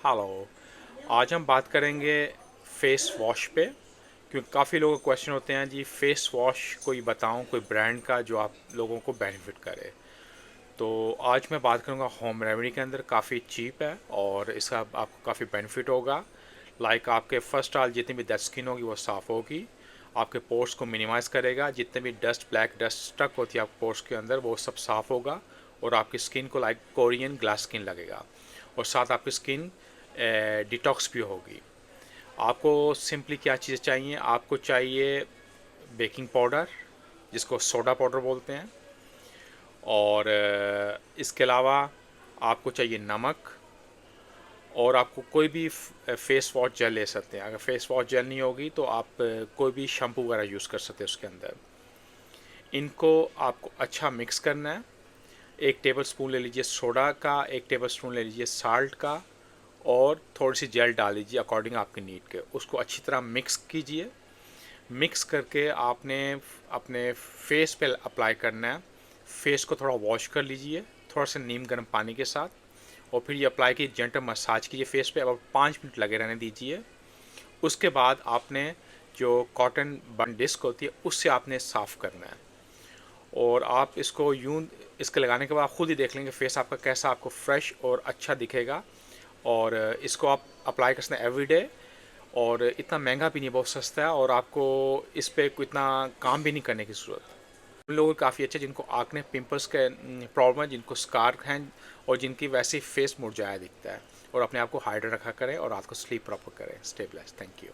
Hello. आज हम बात करेंगे फेस वॉश पे, क्योंकि काफ़ी लोगों के क्वेश्चन होते हैं जी, फेस वॉश कोई बताऊं कोई ब्रांड का जो आप लोगों को बेनिफिट करे। तो आज मैं बात करूंगा होम रेमेडी के अंदर, काफ़ी चीप है और इसका आपको काफ़ी बेनिफिट होगा। लाइक आपके फर्स्ट ऑल जितनी भी डेड स्किन होगी वो साफ़ होगी, आपके पोर्स को मिनिमाइज़ करेगा, जितने भी डस्ट ब्लैक डस्ट स्टक होती है आपके पोर्स के अंदर वो सब साफ़ होगा और आपकी स्किन को लाइक कोरियन ग्लास स्किन लगेगा। और साथ आपकी स्किन डिटॉक्स भी होगी। आपको सिंपली क्या चीज़ें चाहिए, आपको चाहिए बेकिंग पाउडर जिसको सोडा पाउडर बोलते हैं, और इसके अलावा आपको चाहिए नमक, और आपको कोई भी फेस वॉश जेल ले सकते हैं। अगर फेस वॉश जेल नहीं होगी तो आप कोई भी शैम्पू वगैरह यूज़ कर सकते हैं उसके अंदर। इनको आपको अच्छा मिक्स करना है। एक टेबल स्पून ले लीजिए सोडा का, एक टेबल स्पून ले लीजिए साल्ट का, और थोड़ी सी जेल डाल लीजिए अकॉर्डिंग आपके नीड के। उसको अच्छी तरह मिक्स कीजिए। मिक्स करके आपने अपने फेस पे अप्लाई करना है। फेस को थोड़ा वॉश कर लीजिए थोड़ा सा नीम गर्म पानी के साथ, और फिर ये अप्लाई कीजिए, जेंटल मसाज कीजिए फेस पे, अब 5 मिनट लगे रहने दीजिए। उसके बाद आपने जो कॉटन बन डिस्क होती है उससे आपने साफ़ करना है। और आप इसको यूं, इसके लगाने के बाद खुद ही देख लेंगे फेस आपका कैसा आपको फ्रेश और अच्छा दिखेगा। और इसको आप अप्लाई कर सकते हैं एवरीडे, और इतना महंगा भी नहीं, बहुत सस्ता है, और आपको इस पे कोई इतना काम भी नहीं करने की ज़रूरत। उन लोगों को काफ़ी अच्छा जिनको आँखने पिंपल्स के प्रॉब्लम है, जिनको स्कार हैं, और जिनकी वैसे ही फेस मुरझाया दिखता है। और अपने आप को हाइड्रेट रखा करें और रात को स्लीप प्रॉपर करें। Stay blessed. Thank you.